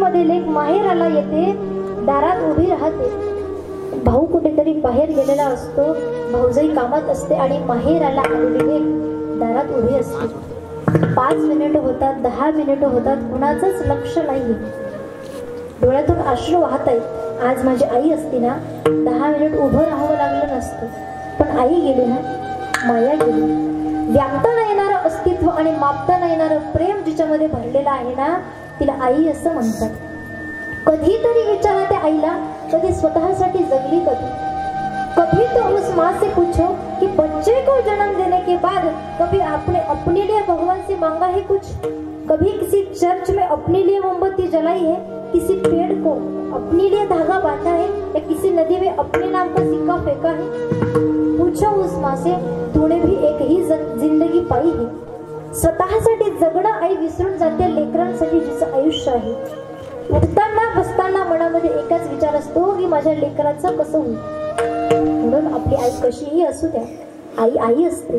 मध्ये लेक माहेराला येते, दारात उभी राहते. भाऊ कुठेतरी बाहेर गेलेला असतो, भाऊजाई कामात असते आणि माहेराला आलेली लेक दारात उभी असते. 5 मिनिटं होतात, 10 मिनिटं होतात, कुणाचंच लक्ष नाही. डोळ्यातून अश्रू वाहत आहेत. आज माझी आई असती ना, 10 मिनिट उभं राहावं लागलं नसतं. पण आई गेली ना, माया गेली. व्यापता न येणारं अस्तित्व आणि मापता न येणारं प्रेम जिच्यामध्ये भरलेलं आहे ना, तिला आई असं म्हणतात. कधीतरी विचारा त्या आईला, कधी स्वतःसाठी जगली कभी तो उस माँ से पूछो कि बच्चे को जन्म देने के बाद कभी आपने अपने लिए भगवान से मांगा है कुछ? कभी किसी चर्च में अपने लिए मोमबत्ती जलाई है? किसी पेड़ को अपने लिए धागा बांधा है या किसी नदी में अपने नाम का सिक्का फेंका है? पूछो उस माँ से, तूने भी एक ही जिंदगी पाई है. स्वतःसाठी जगणं आई विसरून जाते लेकरांसाठी जिचं आयुष्य आहे. उठताना बसताना मनामध्ये एकच विचार असतो की माझ्या लेकराचं कसं होईल. म्हणून आपली आई कशीही असू द्या, आई आई असते.